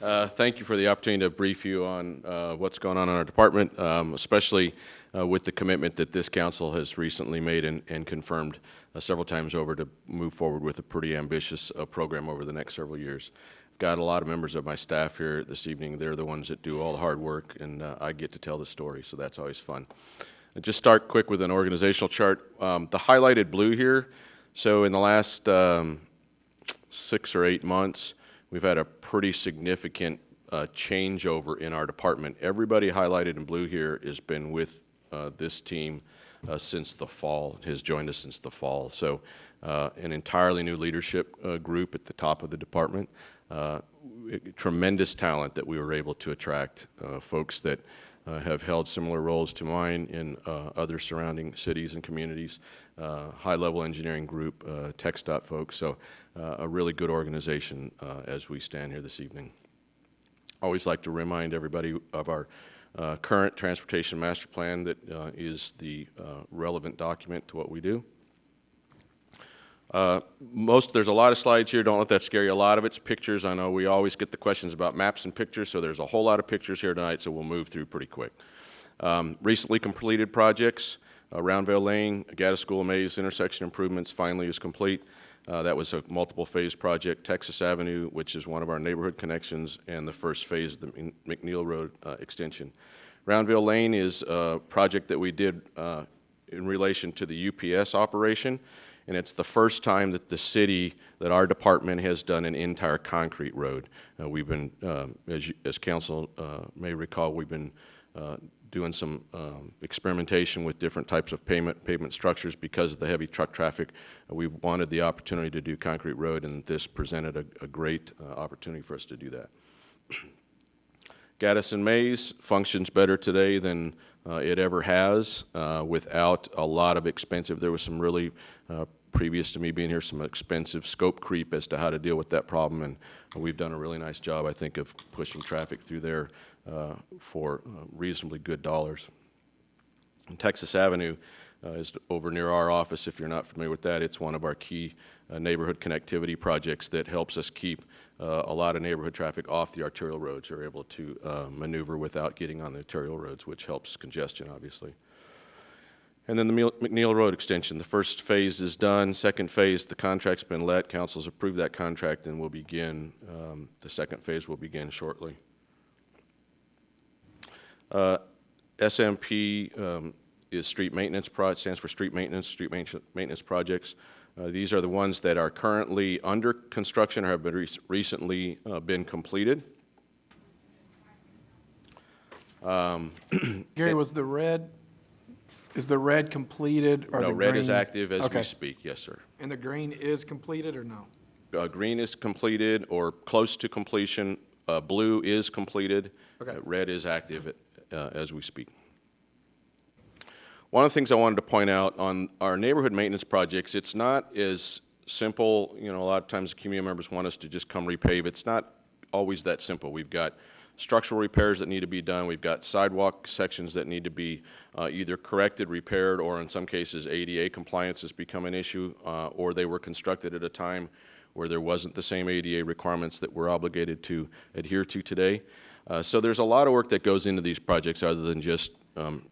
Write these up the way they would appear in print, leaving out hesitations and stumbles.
Thank you for the opportunity to brief you on what's going on in our department, especially with the commitment that this council has recently made and confirmed several times over to move forward with a pretty ambitious program over the next several years. I've got a lot of members of my staff here this evening. They're the ones that do all the hard work, and I get to tell the story, so that's always fun. I'll just start quick with an organizational chart. The highlighted blue here, so in the last 6 or 8 months, we've had a pretty significant changeover in our department. Everybody highlighted in blue here has been with this team since the fall, has joined us since the fall. So an entirely new leadership group at the top of the department. Tremendous talent that we were able to attract, folks that have held similar roles to mine in other surrounding cities and communities, high-level engineering group, TxDOT folks, so a really good organization as we stand here this evening. Always like to remind everybody of our current transportation master plan that is the relevant document to what we do. There's a lot of slides here. Don't let that scare you. A lot of it's pictures. I know we always get the questions about maps and pictures, so there's a whole lot of pictures here tonight, so we'll move through pretty quick. Recently completed projects, Roundvale Lane, Gaddis School of Mays intersection improvements finally is complete. That was a multiple phase project. Texas Avenue, which is one of our neighborhood connections, and the first phase of the McNeil Road extension. Roundvale Lane is a project that we did in relation to the UPS operation. And it's the first time that that our department has done an entire concrete road. We've been, as council may recall, we've been doing some experimentation with different types of pavement structures because of the heavy truck traffic. We wanted the opportunity to do concrete road, and this presented a great opportunity for us to do that. Gaddis and Mays functions better today than it ever has without a lot of expensive. There was some really, previous to me being here, some expensive scope creep as to how to deal with that problem, and we've done a really nice job, I think, of pushing traffic through there for reasonably good dollars. And Texas Avenue is over near our office. If you're not familiar with that, it's one of our key neighborhood connectivity projects that helps us keep a lot of neighborhood traffic off the arterial roads. They're able to maneuver without getting on the arterial roads, which helps congestion, obviously. And then the McNeil Road extension, the first phase is done. Second phase, the contract's been let. Council's approved that contract, and will begin, the second phase will begin shortly. SMP is street maintenance stands for street maintenance projects. These are the ones that are currently under construction or have been recently been completed. Gary, is the red completed or no, the red green? is active as Okay. we speak, yes, sir. And the green is completed or no? Green is completed or close to completion. Blue is completed. Okay. Red is active as we speak. One of the things I wanted to point out on our neighborhood maintenance projects, it's not as simple. You know, a lot of times the community members want us to just come repave. It's not always that simple. We've got structural repairs that need to be done. We've got sidewalk sections that need to be either corrected, repaired, or in some cases ADA compliance has become an issue, or they were constructed at a time where there wasn't the same ADA requirements that we're obligated to adhere to today. So there's a lot of work that goes into these projects other than just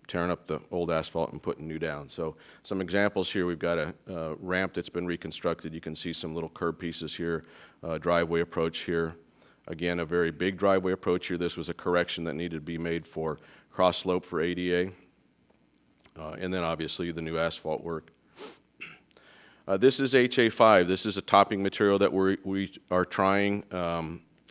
tearing up the old asphalt and putting new down. So some examples here, we've got a ramp that's been reconstructed. You can see some little curb pieces here, driveway approach here. Again, a very big driveway approach here. This was a correction that needed to be made for cross slope for ADA. And then obviously the new asphalt work. This is HA5. This is a topping material that we are trying.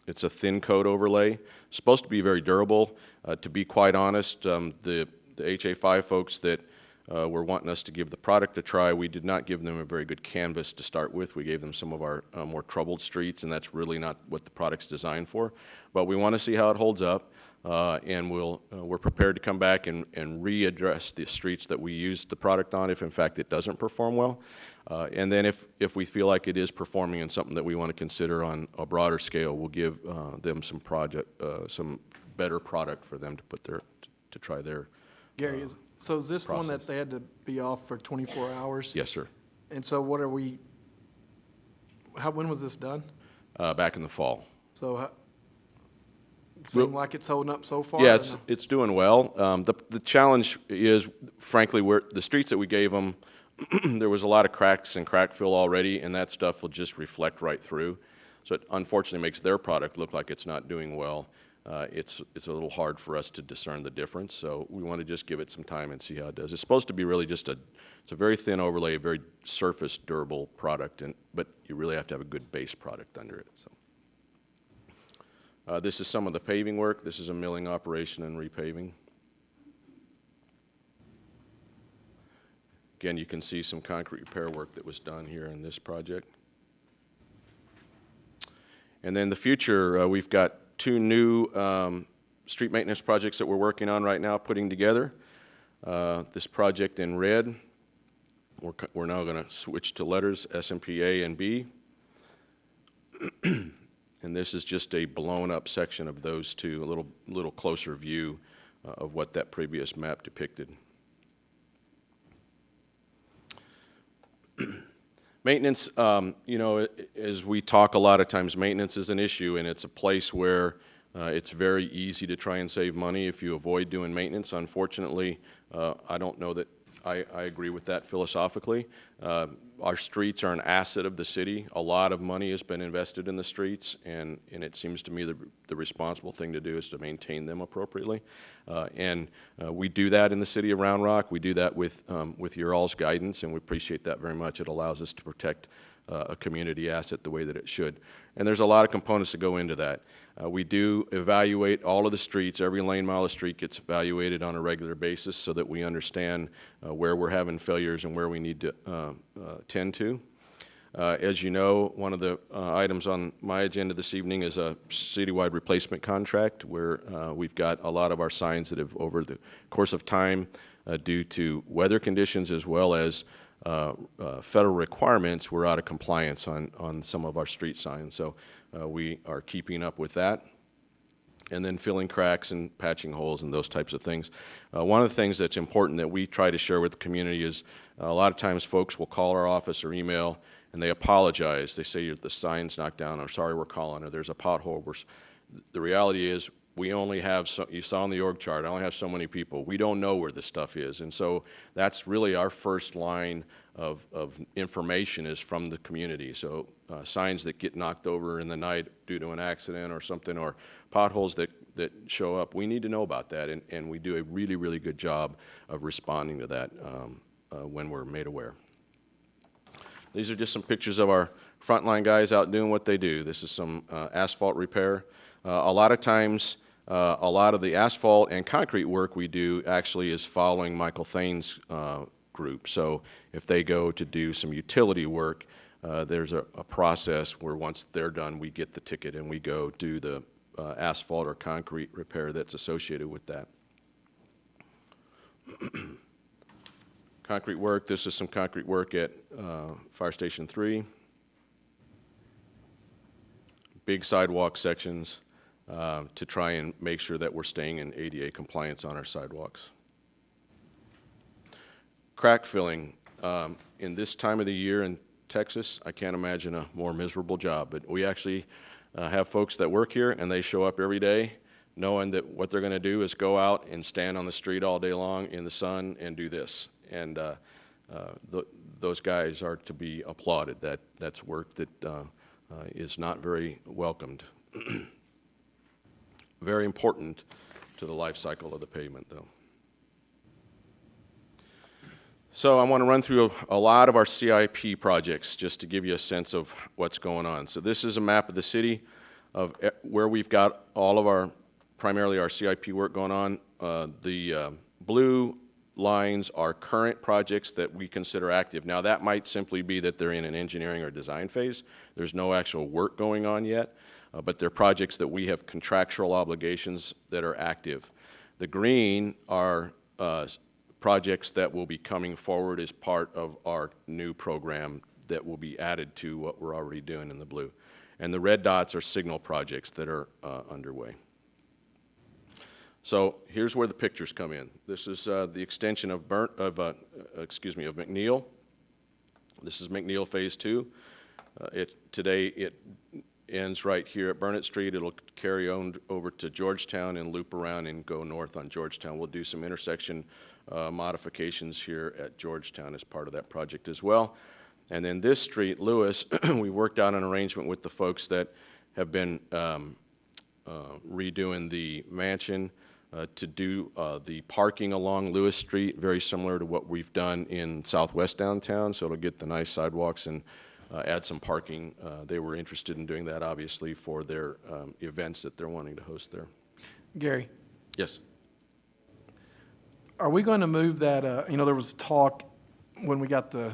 It's a thin coat overlay. It's supposed to be very durable. To be quite honest, the HA5 folks that were wanting us to give the product a try, we did not give them a very good canvas to start with. We gave them some of our more troubled streets, and that's really not what the product's designed for. But we want to see how it holds up, and we're prepared to come back and readdress the streets that we used the product on if in fact it doesn't perform well. And then if we feel like it is performing in something that we want to consider on a broader scale, we'll give them some better product for them to put to try their Gary, so is this the one process. that they had to be off for 24 hours? Yes, sir. And so what are we, when was this done? Back in the fall. So Seem like it's holding up so far? Yeah, or no? it's doing well. The challenge is, frankly, where the streets that we gave them, there was a lot of cracks and crack fill already, and that stuff will just reflect right through. So it unfortunately makes their product look like it's not doing well. It's a little hard for us to discern the difference, so we want to just give it some time and see how it does. It's supposed to be really just it's a very thin overlay, a very surface durable product, but you really have to have a good base product under it. So. This is some of the paving work. This is a milling operation and repaving. Again, you can see some concrete repair work that was done here in this project. And then the future, we've got 2 new street maintenance projects that we're working on right now, putting together. This project in red, we're now going to switch to letters, SMP A and B. And this is just a blown up section of those 2, a little closer view of what that previous map depicted. Maintenance, you know, as we talk a lot of times, maintenance is an issue, and it's a place where it's very easy to try and save money if you avoid doing maintenance. Unfortunately, I don't know that I agree with that philosophically. Our streets are an asset of the city. A lot of money has been invested in the streets, and it seems to me the responsible thing to do is to maintain them appropriately. We do that in the city of Round Rock. We do that with your all's guidance, and we appreciate that very much. It allows us to protect a community asset the way that it should. And there's a lot of components that go into that. We do evaluate all of the streets. Every lane mile of street gets evaluated on a regular basis so that we understand where we're having failures and where we need to tend to. As you know, one of the items on my agenda this evening is a citywide replacement contract where we've got a lot of our signs that have, over the course of time, due to weather conditions as well as federal requirements, we're out of compliance on some of our street signs. So we are keeping up with that. And then filling cracks and patching holes and those types of things. One of the things that's important that we try to share with the community is a lot of times folks will call our office or email and they apologize. They say the sign's knocked down, or sorry we're calling, or there's a pothole. The reality is we only have, you saw on the org chart, I only have so many people. We don't know where the stuff is. And so that's really our first line of information is from the community. So signs that get knocked over in the night due to an accident or something, or potholes that show up, we need to know about that. And we do a really, really good job of responding to that when we're made aware. These are just some pictures of our frontline guys out doing what they do. This is some asphalt repair. A lot of times, a lot of the asphalt and concrete work we do actually is following Michael Thane's group. So if they go to do some utility work, there's a process where once they're done, we get the ticket and we go do the asphalt or concrete repair that's associated with that. Concrete work, this is some concrete work at Fire Station 3. Big sidewalk sections to try and make sure that we're staying in ADA compliance on our sidewalks. Crack filling. In this time of the year in Texas, I can't imagine a more miserable job, but we actually have folks that work here and they show up every day knowing that what they're going to do is go out and stand on the street all day long in the sun and do this. And those guys are to be applauded. That's work that is not very welcomed. Very important to the life cycle of the pavement, though. So I want to run through a lot of our CIP projects just to give you a sense of what's going on. So this is a map of the city of where we've got all of our, primarily our CIP work going on. The blue lines are current projects that we consider active. Now that might simply be that they're in an engineering or design phase. There's no actual work going on yet, but they're projects that we have contractual obligations that are active. The green are projects that will be coming forward as part of our new program that will be added to what we're already doing in the blue. And the red dots are signal projects that are underway. So here's where the pictures come in. This is the extension of McNeil. This is McNeil Phase 2. Today it ends right here at Burnett Street. It'll carry on over to Georgetown and loop around and go north on Georgetown. We'll do some intersection modifications here at Georgetown as part of that project as well. And then this street, Lewis, we worked out an arrangement with the folks that have been redoing the mansion to do the parking along Lewis Street, very similar to what we've done in Southwest downtown, so it'll get the nice sidewalks and add some parking. They were interested in doing that, obviously, for their events that they're wanting to host there. Gary, Yes. are we going to move that, there was talk when we got the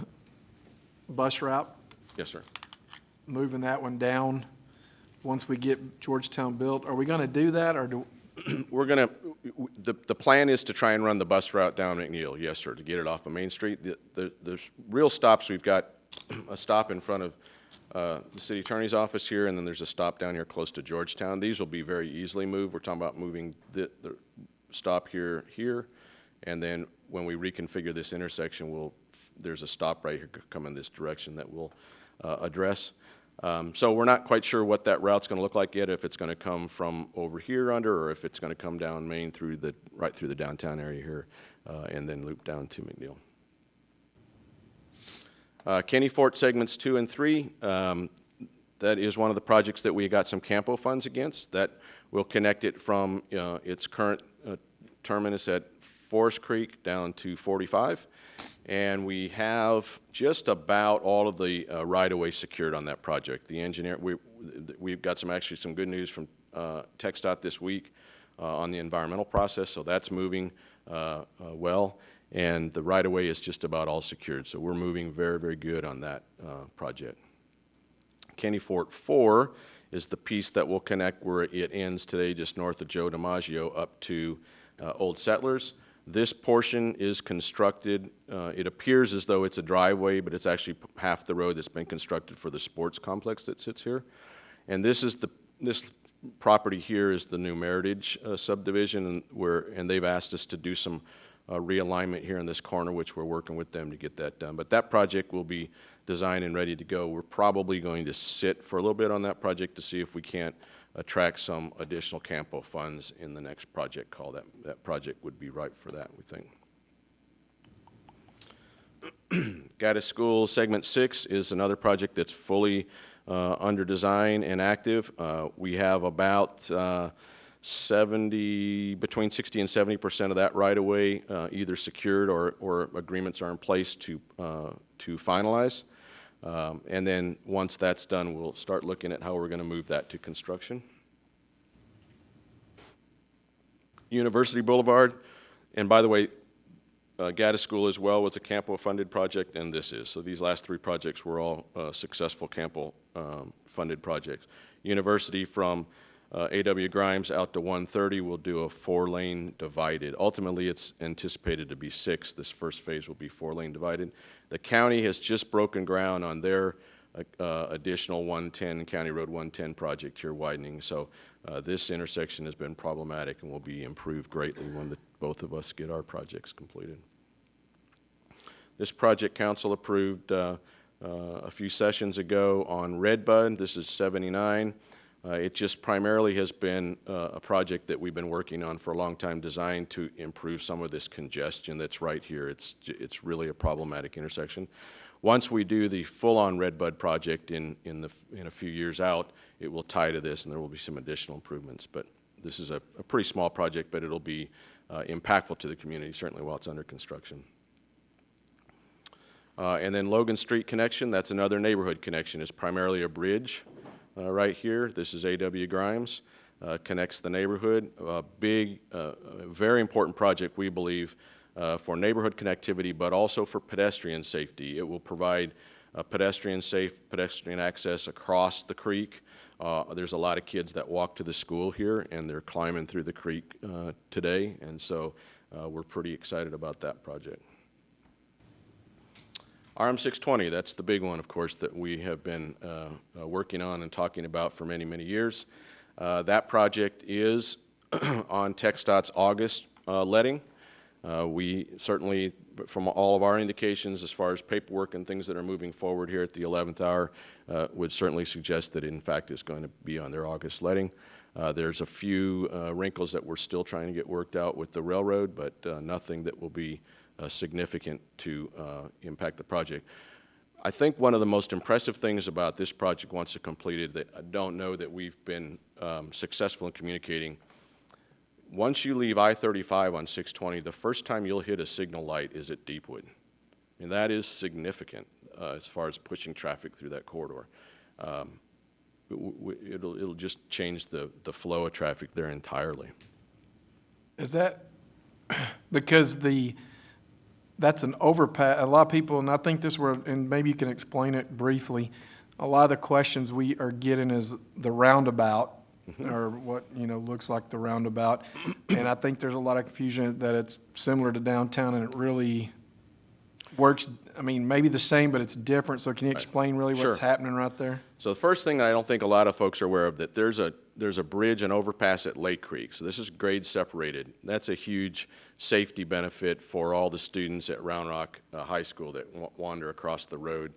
bus route, Yes, sir. moving that one down once we get Georgetown built. Are we going to do that, or do, We're going to, the plan is to try and run the bus route down McNeil, yes, sir, to get it off of Main Street. The real stops, we've got a stop in front of the city attorney's office here, and then there's a stop down here close to Georgetown. These will be very easily moved. We're talking about moving the stop here, and then when we reconfigure this intersection, there's a stop right here coming this direction that we'll address. So we're not quite sure what that route's going to look like yet, if it's going to come from over here under, or if it's going to come down Main right through the downtown area here, and then loop down to McNeil. Kenny Fort segments 2 and 3, that is one of the projects that we got some Campo funds against. That will connect it from its current terminus at Forest Creek down to 45. And we have just about all of the right-of-way secured on that project. The engineer, we've got actually some good news from TxDOT this week on the environmental process, so that's moving well. And the right-of-way is just about all secured, so we're moving very, very good on that project. Kenny Fort 4 is the piece that will connect where it ends today, just north of Joe DiMaggio, up to Old Settlers. This portion is constructed, it appears as though it's a driveway, but it's actually half the road that's been constructed for the sports complex that sits here. And this property here is the new Meritage subdivision, and they've asked us to do some realignment here in this corner, which we're working with them to get that done. But that project will be designed and ready to go. We're probably going to sit for a little bit on that project to see if we can't attract some additional Campo funds in the next project call. That project would be ripe for that, we think. Gaddis School Segment 6 is another project that's fully under design and active. We have about between 60 and 70% of that right-of-way either secured or agreements are in place to finalize. And then once that's done, we'll start looking at how we're going to move that to construction. University Boulevard, and by the way, Gaddis School as well was a Campo-funded project, and this is. So these last 3 projects were all successful Campo-funded projects. University from A.W. Grimes out to 130 will do a 4-lane divided. Ultimately, it's anticipated to be 6. This first phase will be 4-lane divided. The county has just broken ground on their additional 110, County Road 110 project here widening. So this intersection has been problematic and will be improved greatly when both of us get our projects completed. This project council approved a few sessions ago on Redbud. This is 79. It just primarily has been a project that we've been working on for a long time, designed to improve some of this congestion that's right here. It's really a problematic intersection. Once we do the full-on Redbud project in a few years out, it will tie to this, and there will be some additional improvements. But this is a pretty small project, but it'll be impactful to the community, certainly while it's under construction. And then Logan Street connection, that's another neighborhood connection. It's primarily a bridge. Right here, this is A.W. Grimes, connects the neighborhood. A big, very important project, we believe, for neighborhood connectivity, but also for pedestrian safety. It will provide safe pedestrian access across the creek. There's a lot of kids that walk to the school here, and they're climbing through the creek today, and so we're pretty excited about that project. RM 620, that's the big one, of course, that we have been working on and talking about for many, many years. That project is on TxDOT's August letting. We certainly from all of our indications, as far as paperwork and things that are moving forward here at the 11th hour, would certainly suggest that, in fact, it's going to be on their August letting. There's a few wrinkles that we're still trying to get worked out with the railroad, but nothing that will be significant to impact the project. I think one of the most impressive things about this project, once it's completed, that I don't know that we've been successful in communicating. Once you leave I-35 on 620, the first time you'll hit a signal light is at Deepwood. And that is significant as far as pushing traffic through that corridor. It'll just change the flow of traffic there entirely. Is that because that's an overpass? A lot of people, and I think this were, and maybe you can explain it briefly. A lot of the questions we are getting is the roundabout, or what looks like the roundabout, and I think there's a lot of confusion that it's similar to downtown, and it really works. I mean, maybe the same, but it's different. So can you explain really what's happening right there? So the first thing I don't think a lot of folks are aware of, that there's a bridge and overpass at Lake Creek. So this is grade separated. That's a huge safety benefit for all the students at Round Rock High School that wander across the road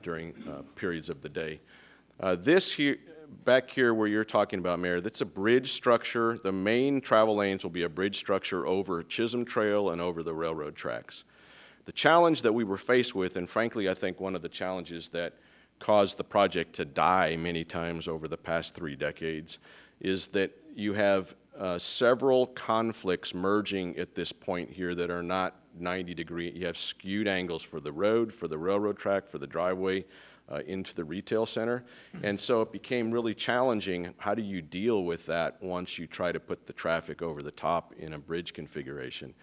during periods of the day. This here, back here where you're talking about, Mayor, that's a bridge structure. The main travel lanes will be a bridge structure over Chisholm Trail and over the railroad tracks. The challenge that we were faced with, and frankly I think one of the challenges that caused the project to die many times over the past 3 decades, is that you have several conflicts merging at this point here that are not 90-degree. You have skewed angles for the road, for the railroad track, for the driveway, into the retail center. And so it became really challenging. How do you deal with that once you try to put the traffic over the top in a bridge configuration?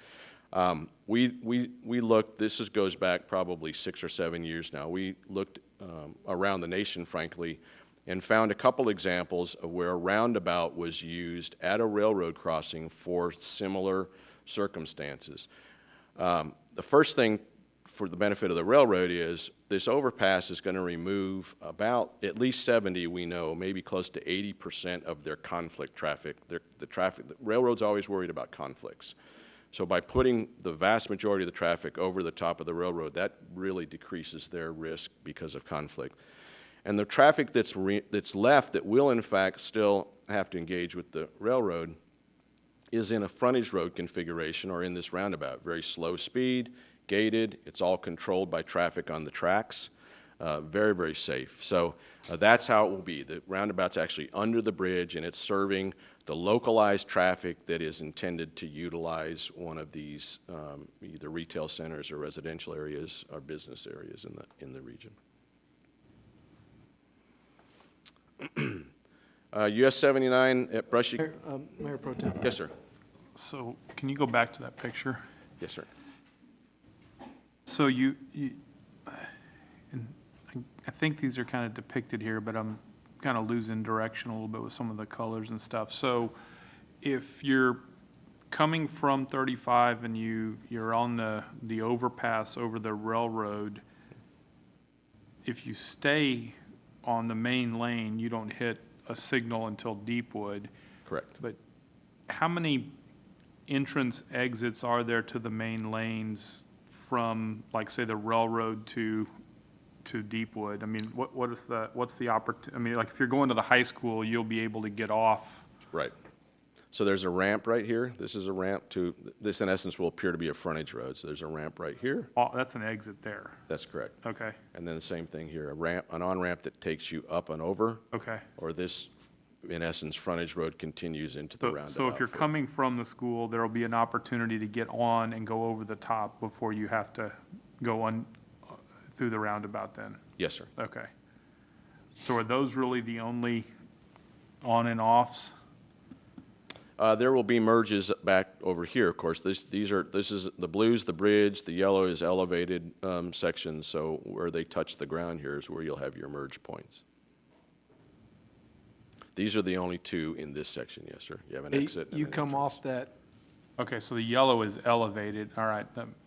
We looked, goes back probably 6 or 7 years now. We looked around the nation, frankly, and found a couple examples of where a roundabout was used at a railroad crossing for similar circumstances. The first thing for the benefit of the railroad is this overpass is going to remove about at least 70, we know, maybe close to 80% of their conflict traffic. The railroad's always worried about conflicts. So by putting the vast majority of the traffic over the top of the railroad, that really decreases their risk because of conflict. And the traffic that's left that will in fact still have to engage with the railroad is in a frontage road configuration or in this roundabout. Very slow speed, gated, it's all controlled by traffic on the tracks. Very, very safe. So that's how it will be. The roundabout's actually under the bridge, and it's serving the localized traffic that is intended to utilize one of these either retail centers or residential areas or business areas in the region. US 79 at Brushy. Mayor Pro Tem. Yes, sir. So can you go back to that picture? Yes, sir. So and I think these are kind of depicted here, but I'm kind of losing direction a little bit with some of the colors and stuff. So if you're coming from 35 and you're on the overpass over the railroad, if you stay on the main lane, you don't hit a signal until Deepwood. Correct. But how many entrance exits are there to the main lanes from, like, say, the railroad to Deepwood? I mean, what's the opportunity? I mean, like, if you're going to the high school, you'll be able to get off. Right. So there's a ramp right here. This is a ramp to, this in essence will appear to be a frontage road. So there's a ramp right here. Oh, that's an exit there. That's correct. Okay. And then the same thing here, a ramp, an on-ramp that takes you up and over. Okay. Or this, in essence, frontage road continues into the roundabout. So if you're coming from the school, there'll be an opportunity to get on and go over the top before you have to go on through the roundabout then? Yes, sir. Okay. So are those really the only on and offs? There will be merges back over here, of course. This is the blue's the bridge, the yellow is elevated sections, so where they touch the ground here is where you'll have your merge points. These are the only two in this section, yes, sir. You have an exit and You an come entrance. off that, Okay, so the yellow is elevated, all right,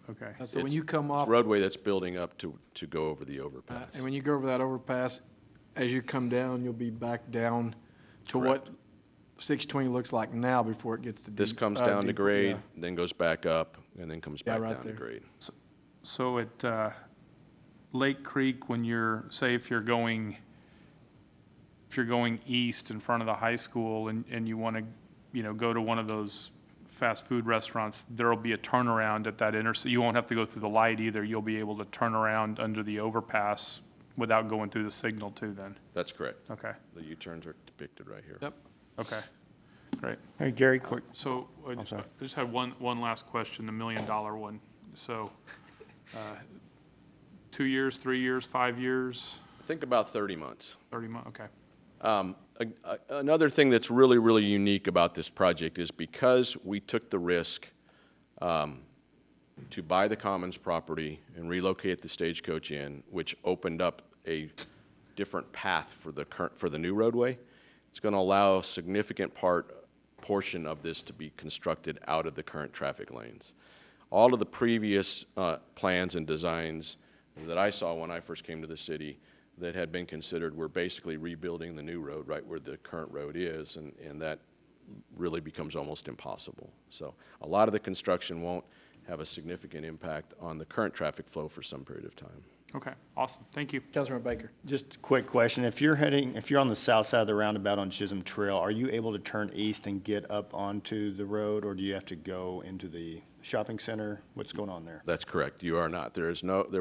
okay. so when you come It's off, roadway that's building up to go over the overpass. and when you go over that overpass, as you come down, you'll be back down to what Correct. 620 looks like now before it gets to This comes down to Deepwood, grade, yeah. then goes back up, and then comes Yeah, back right down to there. grade. So at Lake Creek, when you're, say if you're going east in front of the high school and you want to, go to one of those fast food restaurants, there'll be a turnaround at that intersection. You won't have to go through the light either. You'll be able to turn around under the overpass without going through the signal too then? That's correct. Okay, The U-turns are depicted right here. Yep. okay, great. Hey, Gary, quick, So I sorry. just had one last question, the $1 million one. So 2 years, 3 years, 5 years, Think about 30 months. 30 months, okay. Another thing that's really, really unique about this project is because we took the risk to buy the Commons property and relocate the Stagecoach Inn, which opened up a different path for the new roadway. It's going to allow a significant portion of this to be constructed out of the current traffic lanes. All of the previous plans and designs that I saw when I first came to the city that had been considered were basically rebuilding the new road right where the current road is, and that really becomes almost impossible. So a lot of the construction won't have a significant impact on the current traffic flow for some period of time. Okay, awesome, thank you. Councilman Baker. just a quick question. If you're on the south side of the roundabout on Chisholm Trail, are you able to turn east and get up onto the road, or do you have to go into the shopping center? What's going on there? That's correct. You are not. There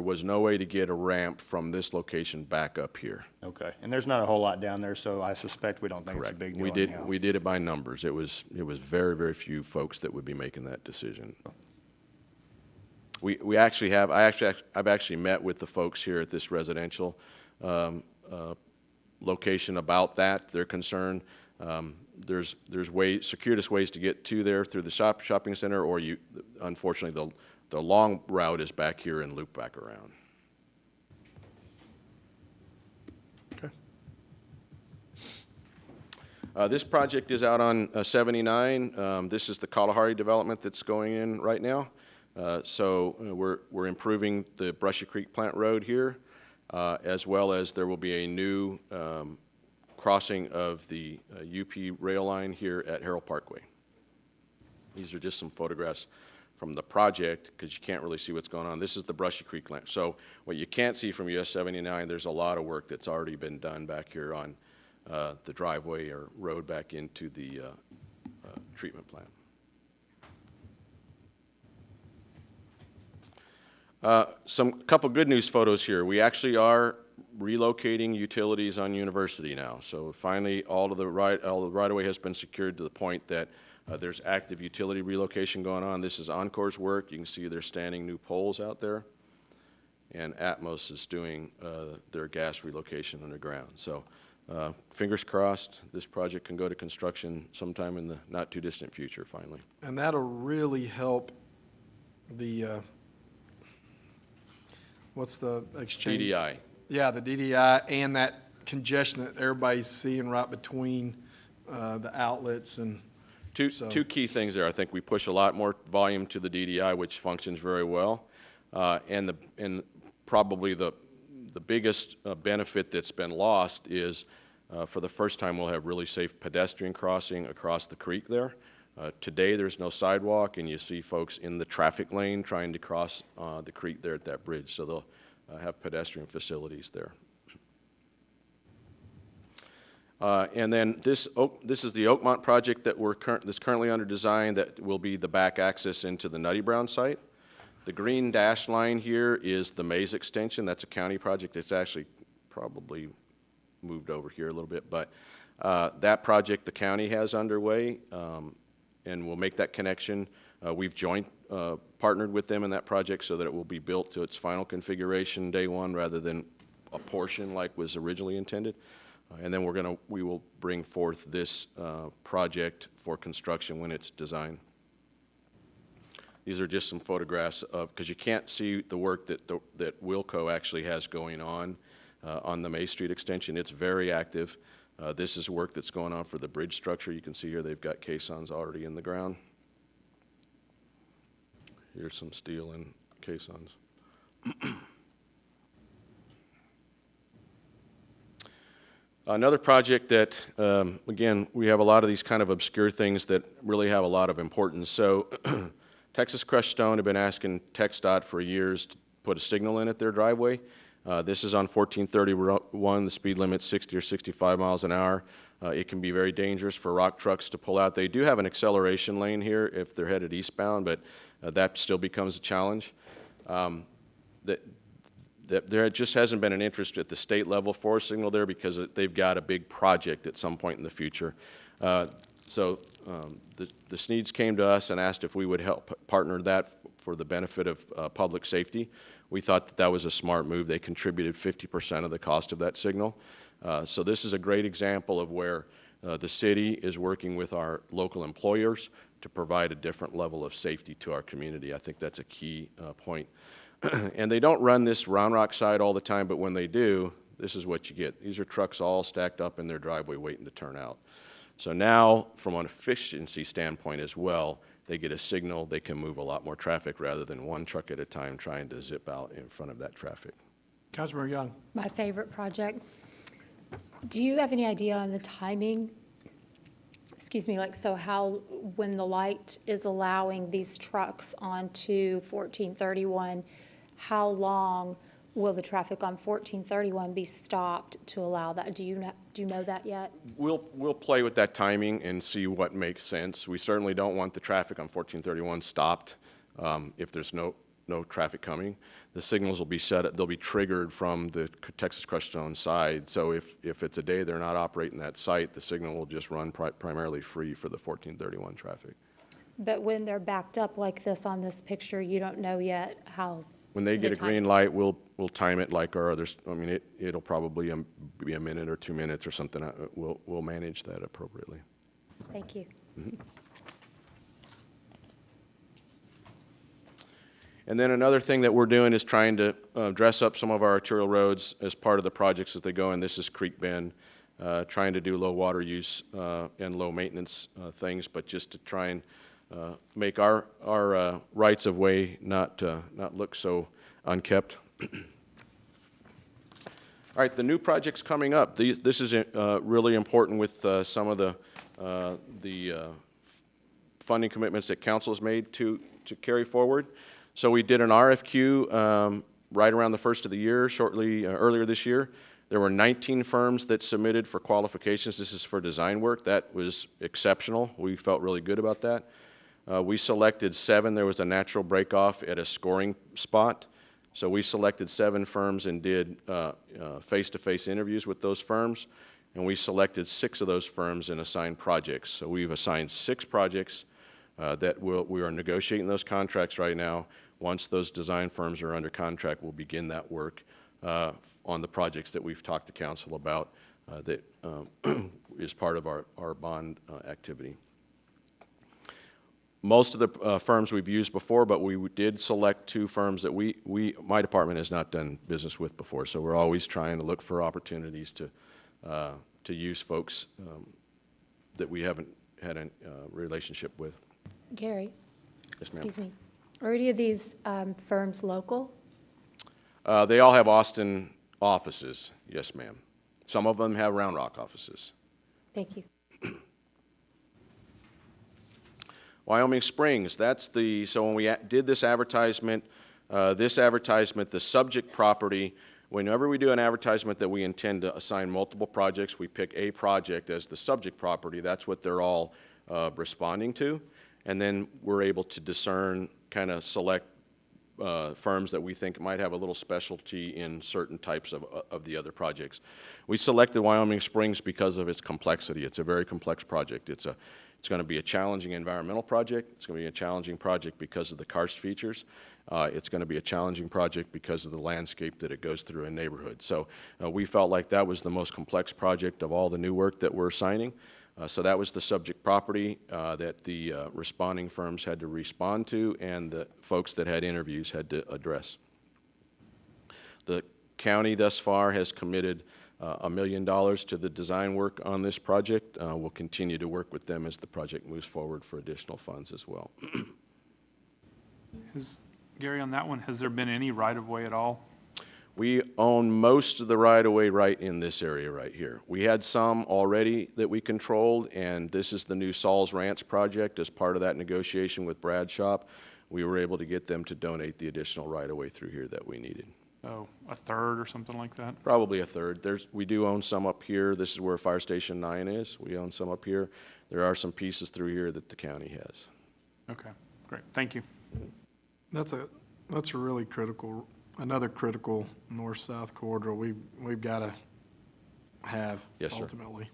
was no way to get a ramp from this location back up here. Okay, and there's not a whole lot down there, so I suspect we don't think it's a Correct. big deal We did, anyhow. we did it by numbers. It was very, very few folks that would be making that decision. I've actually met with the folks here at this residential location about that. They're concerned. There's circuitous ways to get to there through the shopping center, or unfortunately, the long route is back here and loop back around. This project is out on 79. This is the Kalahari development that's going in right now. We're improving the Brushy Creek Plant Road here, as well as there will be a new crossing of the UP rail line here at Harold Parkway. These are just some photographs from the project because you can't really see what's going on. This is the Brushy Creek line. So what you can't see from US 79, there's a lot of work that's already been done back here on the driveway or road back into the treatment plant. Couple good news photos here. We actually are relocating utilities on University now. So finally, all the right-of-way has been secured to the point that there's active utility relocation going on. This is Encore's work. You can see they're standing new poles out there. And Atmos is doing their gas relocation underground. So fingers crossed, this project can go to construction sometime in the not-too-distant future, finally. And that'll really help the, what's the exchange? DDI. Yeah, the DDI and that congestion that everybody's seeing right between the outlets and. Two key things there. I think we push a lot more volume to the DDI, which functions very well. And probably the biggest benefit that's been lost is for the first time we'll have really safe pedestrian crossing across the creek there. Today there's no sidewalk, and you see folks in the traffic lane trying to cross the creek there at that bridge. So they'll have pedestrian facilities there. And then this is the Oakmont project that's currently under design that will be the back access into the Nutty Brown site. The green dashed line here is the Maze extension. That's a county project. It's actually probably moved over here a little bit, but that project the county has underway, and we'll make that connection. We've partnered with them in that project so that it will be built to its final configuration day one rather than a portion like was originally intended. And then we will bring forth this project for construction when it's designed. These are just some photographs of, because you can't see the work that Wilco actually has going on the May Street extension. It's very active. This is work that's going on for the bridge structure. You can see here they've got caissons already in the ground. Here's some steel and caissons. Another project that, again, we have a lot of these kind of obscure things that really have a lot of importance. So Texas Crushed Stone have been asking TxDOT for years to put a signal in at their driveway. This is on 1431, the speed limit's 60 or 65 miles an hour. It can be very dangerous for rock trucks to pull out. They do have an acceleration lane here if they're headed eastbound, but that still becomes a challenge. There just hasn't been an interest at the state level for a signal there because they've got a big project at some point in the future. So the Sneeds came to us and asked if we would help partner that for the benefit of public safety. We thought that that was a smart move. They contributed 50% of the cost of that signal. So this is a great example of where the city is working with our local employers to provide a different level of safety to our community. I think that's a key point. And they don't run this Round Rock side all the time, but when they do, this is what you get. These are trucks all stacked up in their driveway waiting to turn out. So now, from an efficiency standpoint as well, they get a signal, they can move a lot more traffic rather than one truck at a time trying to zip out in front of that traffic. Councilmember Young. My favorite project. Do you have any idea on the timing? Excuse me, like, so how, when the light is allowing these trucks onto 1431, how long will the traffic on 1431 be stopped to allow that? Do you know that yet? We'll play with that timing and see what makes sense. We certainly don't want the traffic on 1431 stopped if there's no traffic coming. The signals will be set, they'll be triggered from the Texas Crushed Stone side. So if it's a day they're not operating that site, the signal will just run primarily free for the 1431 traffic. But when they're backed up like this on this picture, you don't know yet how. When they get the a green light, we'll time it like our others. I mean, it'll probably be a minute or 2 minutes or something. We'll manage that appropriately. Thank you. And then another thing that we're doing is trying to dress up some of our arterial roads as part of the projects as they go, and this is Creek Bend, trying to do low water use and low maintenance things, but just to try and make our rights of way not look so unkept. All right, the new projects coming up. This is really important with some of the funding commitments that council has made to carry forward. So we did an RFQ right around the first of the year, earlier this year. There were 19 firms that submitted for qualifications. This is for design work. That was exceptional. We felt really good about that. We selected 7. There was a natural break-off at a scoring spot. So we selected 7 firms and did face-to-face interviews with those firms. And we selected 6 of those firms and assigned projects. So we've assigned 6 projects that we are negotiating those contracts right now. Once those design firms are under contract, we'll begin that work on the projects that we've talked to council about that is part of our bond activity. Most of the firms we've used before, but we did select 2 firms that my department has not done business with before. So we're always trying to look for opportunities to use folks that we haven't had a relationship with. Gary? Yes, ma'am. Excuse me. Are any of these firms local? They all have Austin offices, yes, ma'am. Some of them have Round Rock offices. Thank you. Wyoming Springs, so when we did this advertisement, the subject property, whenever we do an advertisement that we intend to assign multiple projects, we pick a project as the subject property. That's what they're all responding to. And then we're able to discern, kind of select firms that we think might have a little specialty in certain types of the other projects. We selected Wyoming Springs because of its complexity. It's a very complex project. It's going to be a challenging environmental project. It's going to be a challenging project because of the karst features. It's going to be a challenging project because of the landscape that it goes through in neighborhoods. So we felt like that was the most complex project of all the new work that we're assigning. So that was the subject property that the responding firms had to respond to and the folks that had interviews had to address. The county thus far has committed $1 million to the design work on this project. We'll continue to work with them as the project moves forward for additional funds as well. Gary, on that one, has there been any right-of-way at all? We own most of the right-of-way right in this area right here. We had some already that we controlled, and this is the new Saul's Ranch project as part of that negotiation with Brad Shop. we were able to get them to donate the additional right-of-way through here that we needed. Oh, a third or something like that? Probably a third. We do own some up here. This is where Fire Station 9 is. We own some up here. There are some pieces through here that the county has. Okay, great, thank you. That's a really critical, another critical north-south corridor we've got to have Yes, sir. ultimately.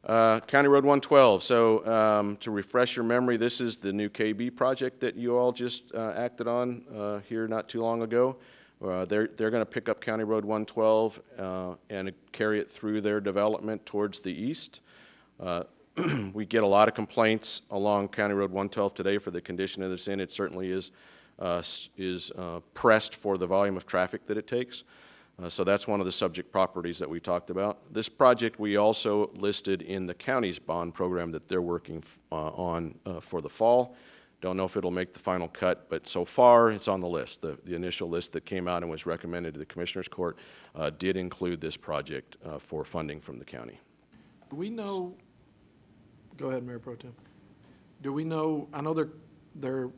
County Road 112, so to refresh your memory, this is the new KB project that you all just acted on here not too long ago. They're going to pick up County Road 112 and carry it through their development towards the east. We get a lot of complaints along County Road 112 today for the condition of this end. It certainly is pressed for the volume of traffic that it takes. So that's one of the subject properties that we talked about. This project we also listed in the county's bond program that they're working on for the fall. Don't know if it'll make the final cut, but so far it's on the list. The initial list that came out and was recommended to the Commissioners Court did include this project for funding from the county. Do we know, go ahead, Mayor Pro Tem. Do we know, I know they're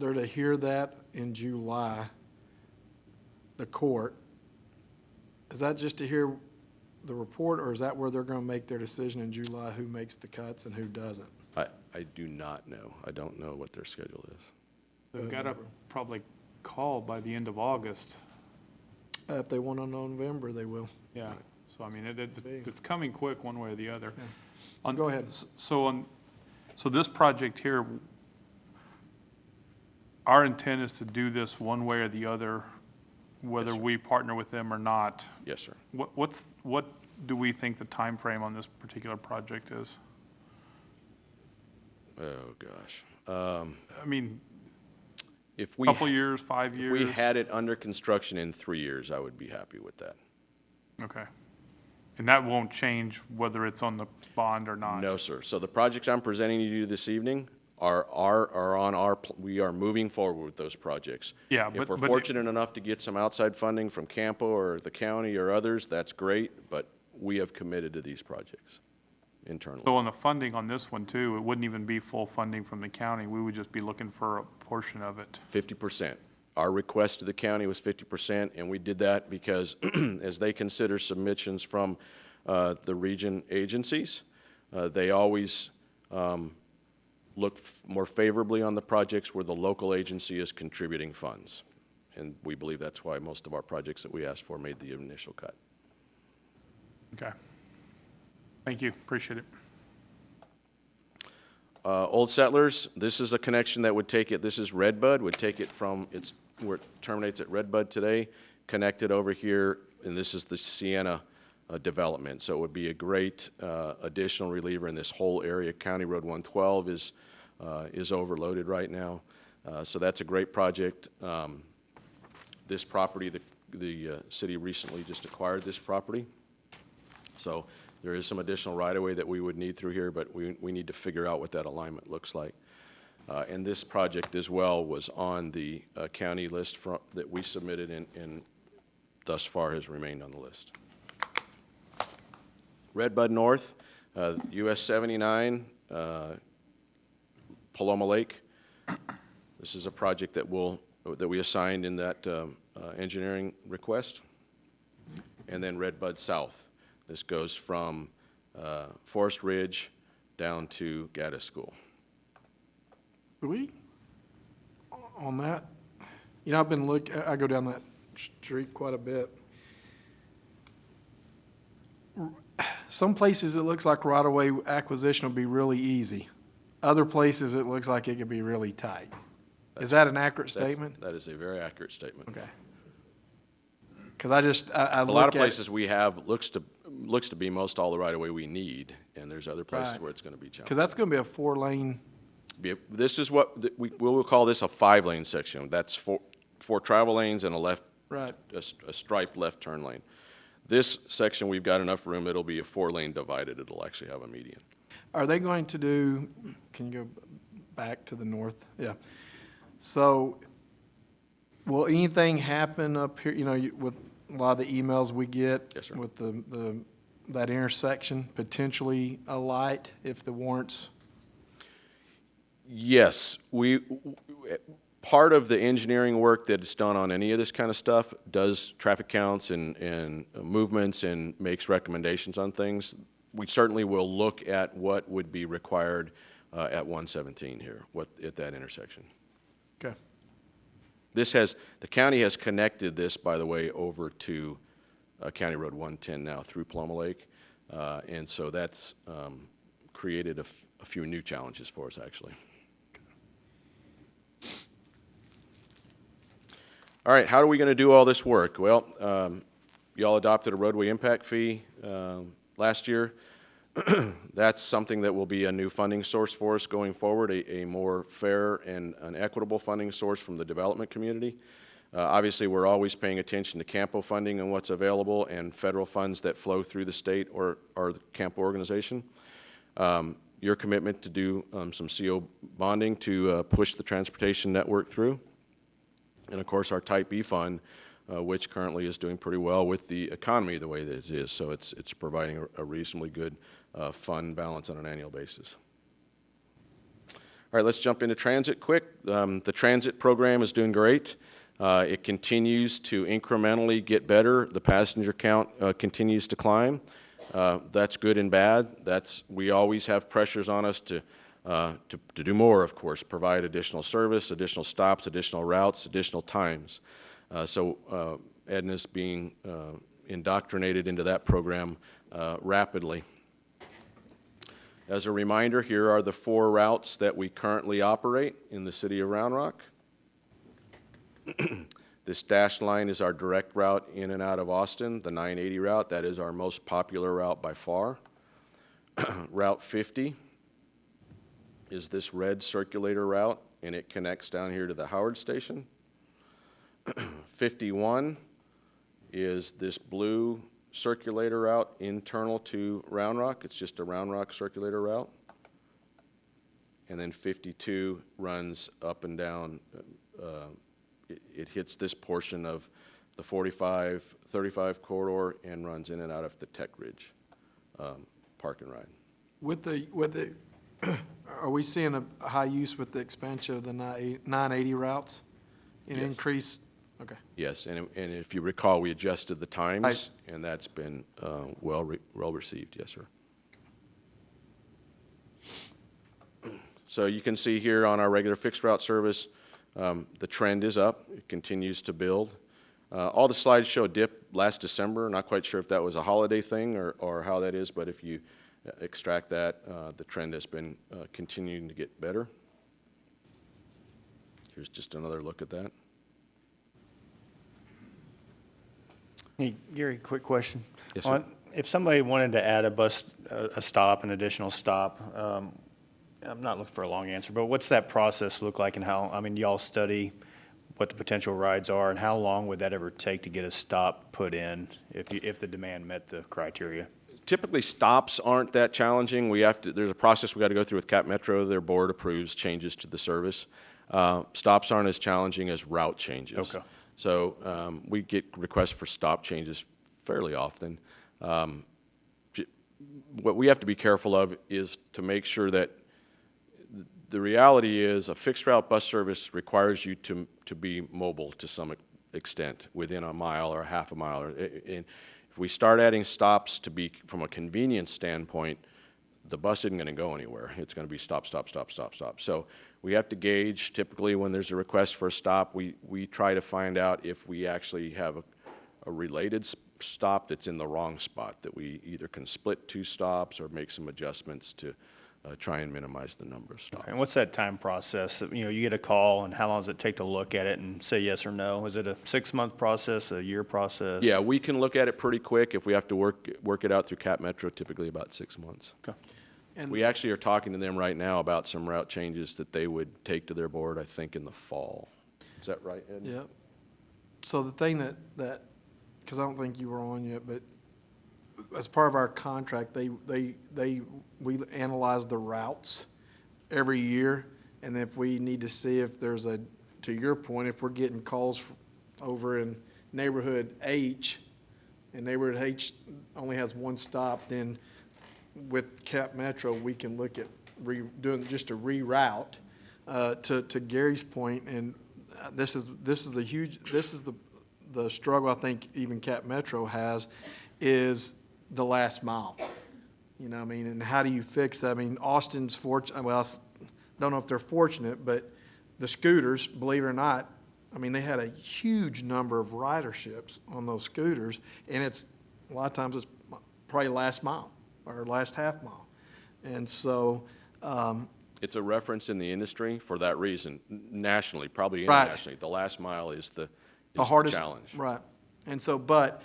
to hear that in July, the court. Is that just to hear the report, or is that where they're going to make their decision in July, who makes the cuts and who doesn't? I do not know. I don't know what their schedule is. They've got to probably call by the end of August. If they want to know November, they will. Yeah, so I mean, it's coming quick one way or the other. On- Go ahead. So this project here, our intent is to do this one way or the other, whether Yes, sir. we partner with them or not. Yes, sir. What do we think the time frame on this particular project is? Oh, gosh. I mean, If we, couple years, 5 if years? we had it under construction in 3 years, I would be happy with that. Okay. And that won't change whether it's on the bond or not? No, sir. So the projects I'm presenting to you this evening are on our, we are moving forward with those projects. Yeah, If we're but fortunate enough to get some outside funding from Campo or the county or others, that's great, but we have committed to these projects internally. So on the funding on this one too, it wouldn't even be full funding from the county. We would just be looking for a portion of it. 50%. Our request to the county was 50%, and we did that because as they consider submissions from the region agencies, they always look more favorably on the projects where the local agency is contributing funds. And we believe that's why most of our projects that we asked for made the initial cut. Okay. Thank you, appreciate it. Old Settlers, this is a connection that would take it, this is Redbud, would take it from, where it terminates at Redbud today, connect it over here, and this is the Sienna development. So it would be a great additional reliever in this whole area. County Road 112 is overloaded right now. So that's a great project. This property, the city recently just acquired this property. So there is some additional right-of-way that we would need through here, but we need to figure out what that alignment looks like. And this project as well was on the county list that we submitted and thus far has remained on the list. Redbud North, US 79, Paloma Lake. This is a project that we assigned in that engineering request. And then Redbud South. This goes from Forest Ridge down to Gaddis School. Do we, on that, I go down that street quite a bit. Some places it looks like right-of-way acquisition will be really easy. Other places it looks like it could be really tight. Is that an accurate statement? That is a very accurate statement. Okay. Because I look at. A lot of places we have looks to be most all the right-of-way we need, and there's other places Right. where it's going to be challenging. Because that's going to be a 4-lane, This is what, we'll call this a 5-lane section. That's four travel lanes and right. a striped left turn lane. This section, we've got enough room, it'll be a 4-lane divided, it'll actually have a median. Are they going to do, can you go back to the north? Yeah. So will anything happen up here, with a lot of the emails we get? Yes, sir. With that intersection, potentially a light if the warrants? Yes, part of the engineering work that is done on any of this kind of stuff does traffic counts and movements and makes recommendations on things. We certainly will look at what would be required at 117 here, at that intersection. Okay. The county has connected this, by the way, over to County Road 110 now through Paloma Lake. And so that's created a few new challenges for us, actually. All right, how are we going to do all this work? Well, y'all adopted a roadway impact fee last year. That's something that will be a new funding source for us going forward, a more fair and an equitable funding source from the development community. Obviously, we're always paying attention to CAMPO funding and what's available and federal funds that flow through the state or the CAMPO organization. Your commitment to do some CO bonding to push the transportation network through. And of course, our Type B fund, which currently is doing pretty well with the economy the way that it is. So it's providing a reasonably good fund balance on an annual basis. All right, let's jump into transit quick. The transit program is doing great. It continues to incrementally get better. The passenger count continues to climb. That's good and bad. We always have pressures on us to do more, of course, provide additional service, additional stops, additional routes, additional times. So Edna's being indoctrinated into that program rapidly. As a reminder, here are the 4 routes that we currently operate in the city of Round Rock. This dashed line is our direct route in and out of Austin, the 980 route. That is our most popular route by far. Route 50 is this red circulator route, and it connects down here to the Howard Station. 51 is this blue circulator route internal to Round Rock. It's just a Round Rock circulator route. And then 52 runs up and down. It hits this portion of the 45-35 corridor and runs in and out of the Tech Ridge park and ride. Are we seeing a high use with the expansion of the 980 routes? An Yes. increase? Okay. Yes, and if you recall, we adjusted the times, and that's been well received. Yes, sir. So you can see here on our regular fixed route service, the trend is up. It continues to build. All the slides show a dip last December. Not quite sure if that was a holiday thing or how that is, but if you extract that, the trend has been continuing to get better. Here's just another look at that. Hey, Gary, quick question. Yes, sir. If somebody wanted to add a stop, an additional stop, I'm not looking for a long answer, but what's that process look like and how, I mean, y'all study what the potential rides are and how long would that ever take to get a stop put in if the demand met the criteria? Typically, stops aren't that challenging. There's a process we got to go through with Cap Metro. Their board approves changes to the service. Stops aren't as challenging as route changes. Okay. So we get requests for stop changes fairly often. What we have to be careful of is to make sure that the reality is a fixed route bus service requires you to be mobile to some extent within a mile or a half a mile. And if we start adding stops to be from a convenience standpoint, the bus isn't going to go anywhere. It's going to be stop, stop, stop, stop, stop. So we have to gauge, typically when there's a request for a stop, we try to find out if we actually have a related stop that's in the wrong spot, that we either can split 2 stops or make some adjustments to try and minimize the number of stops. And what's that time process? You know, you get a call and how long does it take to look at it and say yes or no? Is it a 6-month process, a year process? Yeah, we can look at it pretty quick. If we have to work it out through Cap Metro, typically about 6 months. Okay. And We actually are talking to them right now about some route changes that they would take to their board, I think, in the fall. Is that right, Ed? yeah. So the thing that because I don't think you were on yet, but as part of our contract, we analyze the routes every year, and if we need to see if there's to your point, if we're getting calls over in neighborhood H, and neighborhood H only has 1 stop, then with Cap Metro, we can look at doing just a reroute To Gary's point, and this is the struggle I think even Cap Metro has, is the last mile. You know, what I mean, and how do you fix that? I mean, Austin's fortunate, well, don't know if they're fortunate, but the scooters, believe it or not, I mean, they had a huge number of riderships on those scooters, and it's, a lot of times it's probably last mile or last half mile. And so, It's a reference in the industry for that reason, nationally, probably Right. internationally. The last mile is the hardest. challenge. Right. And so, but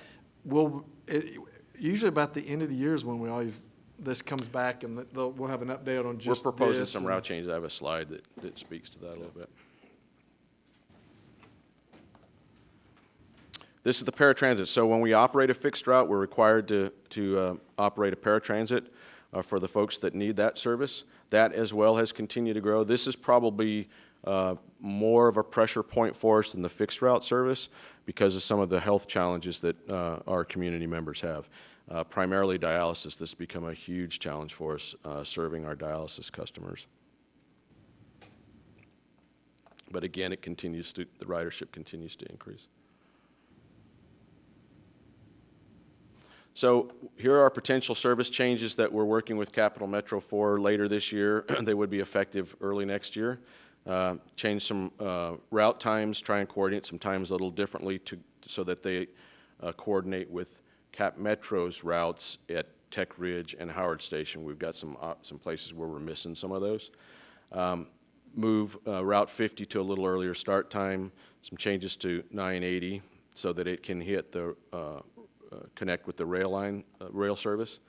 usually about the end of the year is when this comes back and we'll have an update on We're just proposing this some and- route changes. I have a slide that speaks to that a little bit. This is the paratransit. So when we operate a fixed route, we're required to operate a paratransit for the folks that need that service. That as well has continued to grow. This is probably more of a pressure point for us than the fixed route service because of some of the health challenges that our community members have. Primarily dialysis, this has become a huge challenge for us serving our dialysis customers. But again, the ridership continues to increase. So here are our potential service changes that we're working with Capital Metro for later this year. They would be effective early next year. Change some route times, try and coordinate some times a little differently so that they coordinate with Cap Metro's routes at Tech Ridge and Howard Station. We've got some places where we're missing some of those. Move Route 50 to a little earlier start time, some changes to 980 so that it can hit the connect with the rail service.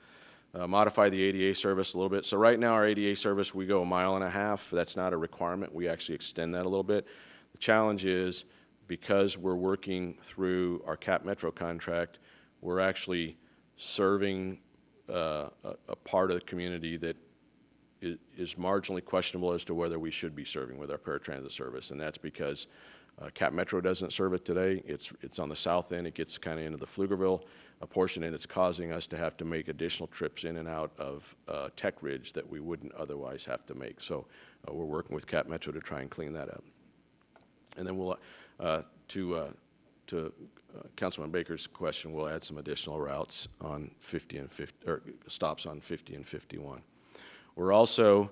Modify the ADA service a little bit. So right now our ADA service, we go 1.5 miles. That's not a requirement. We actually extend that a little bit. The challenge is because we're working through our Cap Metro contract, we're actually serving a part of the community that is marginally questionable as to whether we should be serving with our paratransit service, and that's because Cap Metro doesn't serve it today. It's on the south end. It gets kind of into the Pflugerville portion, and it's causing us to have to make additional trips in and out of Tech Ridge that we wouldn't otherwise have to make. So we're working with Cap Metro to try and clean that up. And then we'll, to Councilman Baker's question, we'll add some additional routes on 50 and 50, or stops on 50 and 51. We're also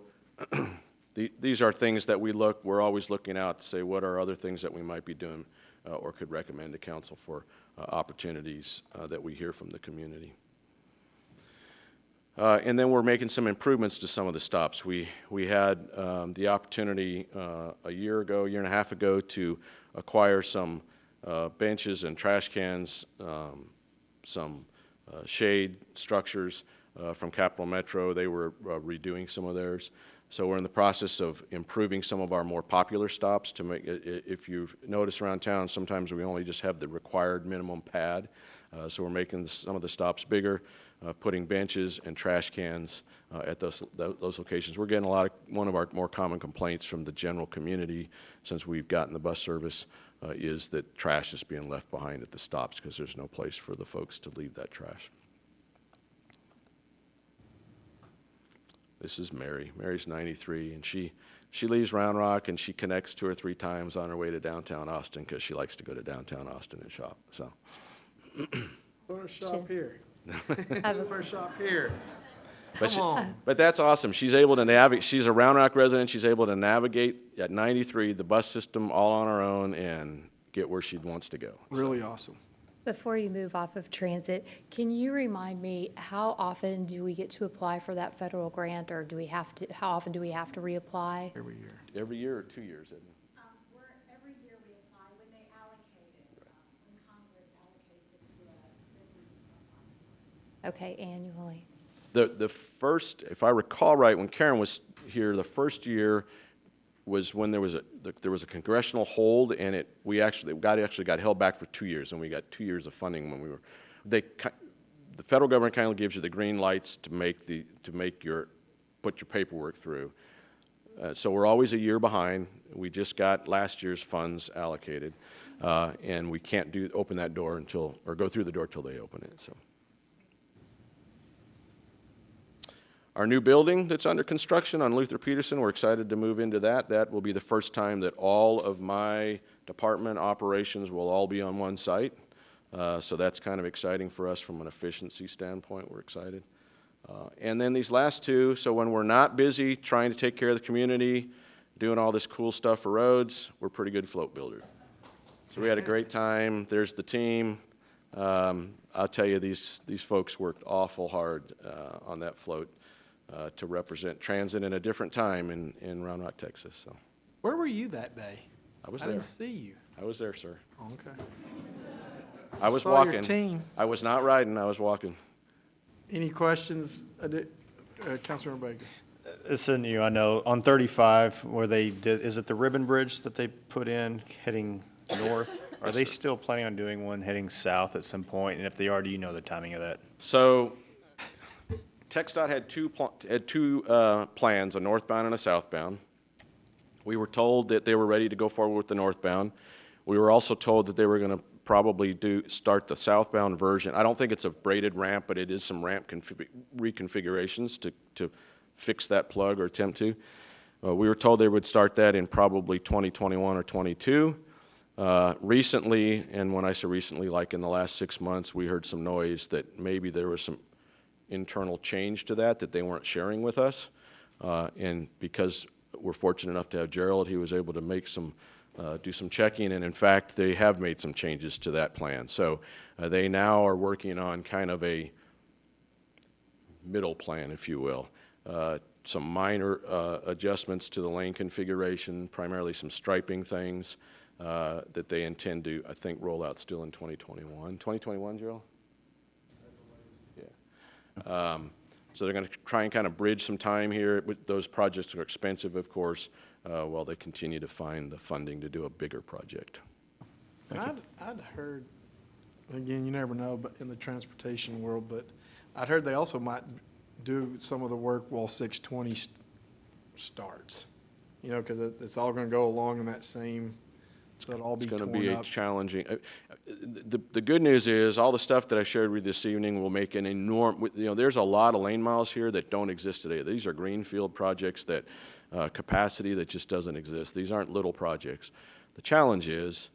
these are things that we're always looking out to say what are other things that we might be doing or could recommend to council for opportunities that we hear from the community. And then we're making some improvements to some of the stops. We had the opportunity a year and a half ago to acquire some benches and trash cans, some shade structures from Capital Metro. They were redoing some of theirs. So we're in the process of improving some of our more popular stops to make, if you notice around town, sometimes we only just have the required minimum pad. So we're making some of the stops bigger, putting benches and trash cans at those locations. We're getting one of our more common complaints from the general community since we've gotten the bus service is that trash is being left behind at the stops because there's no place for the folks to leave that trash. This is Mary. Mary's 93, and she leaves Round Rock, and she connects 2 or 3 times on her way to downtown Austin because she likes to go to downtown Austin and shop. So, Put her shop here. I have a- Put her shop here. but, Come on. but that's awesome. She's able to navigate. She's a Round Rock resident. She's able to navigate at 93 the bus system all on her own and get where she wants to go. Really awesome. Before you move off of transit, can you remind me, how often do we get to apply for that federal grant, or how often do we have to reapply? Every year. Every year or 2 years, isn't it? Every year we apply when they allocate it, when Congress allocates it to us. Okay, annually. The first, if I recall right, when Karen was here, the first year was when there was a congressional hold, and we actually got held back for 2 years, and we got 2 years of funding when we were. The federal government kind of gives you the green lights to put your paperwork through. So we're always a year behind. We just got last year's funds allocated, and we can't open that door go through the door until they open it. So. Our new building that's under construction on Luther Peterson, we're excited to move into that. That will be the first time that all of my department operations will all be on one site. So that's kind of exciting for us from an efficiency standpoint. We're excited. And then these last two, so when we're not busy trying to take care of the community, doing all this cool stuff for roads, we're pretty good float builder. So we had a great time. There's the team. I'll tell you, these folks worked awful hard on that float to represent transit in a different time in Round Rock, Texas. So Where were you that day? I was I there. didn't see you. I was there, sir. Okay. I was Saw your walking. team. I was not riding. I was walking. Any questions, Councilmember Baker? It's in you, I know, on 35, where they did, is it the ribbon bridge that they put in heading north? Are they still planning on doing one heading south at some point? And if they are, do you know the timing of that? So TxDOT had two plans, a northbound and a southbound. We were told that they were ready to go forward with the northbound. We were also told that they were going to probably start the southbound version. I don't think it's a braided ramp, but it is some ramp reconfigurations to fix that plug or attempt to. We were told they would start that in probably 2021 or 22. Recently, and when I say recently, like in the last 6 months, we heard some noise that maybe there was some internal change to that they weren't sharing with us. And because we're fortunate enough to have Gerald, he was able to make do some checking, and in fact, they have made some changes to that plan. So they now are working on kind of a middle plan, if you will. Some minor adjustments to the lane configuration, primarily some striping things that they intend to, I think, roll out still in 2021. 2021, Gerald? Yeah. So they're going to try and kind of bridge some time here. Those projects are expensive, of course, while they continue to find the funding to do a bigger project. I'd heard, again, you never know, but in the transportation world, but I'd heard they also might do some of the work while 620 starts. You know, because it's all going to go along in that same, so it'll all be It's torn going to be a up. challenging. The good news is all the stuff that I shared with you this evening will make an there's a lot of lane miles here that don't exist today. These are greenfield projects that capacity that just doesn't exist. These aren't little projects. The challenge is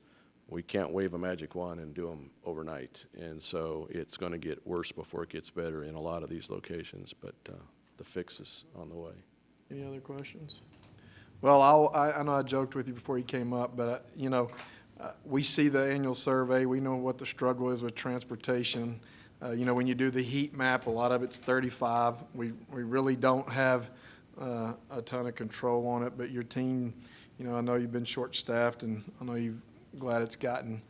we can't wave a magic wand and do them overnight. And so it's going to get worse before it gets better in a lot of these locations, but the fix is on the way. Any other questions? Well, I know I joked with you before you came up, but, you know, we see the annual survey. We know what the struggle is with transportation. You know, when you do the heat map, a lot of it's 35. We really don't have a ton of control on it, but your team, you know, I know you've been short-staffed, and I know you're glad it's gotten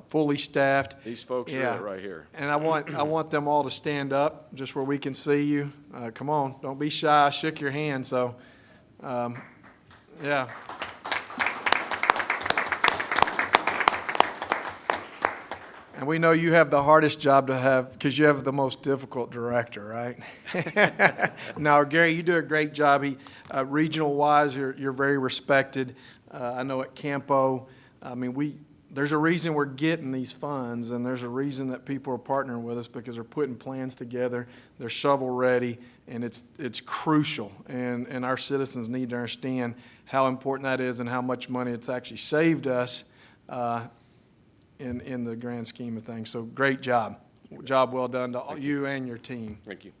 fully staffed. These folks Yeah. are it right here. And I want them all to stand up, just where we can see you. Come on, don't be shy. I shook your hand, so, yeah. And we know you have the hardest job to have because you have the most difficult director, right? No, Gary, you do a great job. Regional-wise, you're very respected. I know at Campo, I mean, there's a reason we're getting these funds, and there's a reason that people are partnering with us because they're putting plans together, they're shovel-ready, and it's crucial. And our citizens need to understand how important that is and how much money it's actually saved us in the grand scheme of things. So great job. Job well done to you and your team. Thank you.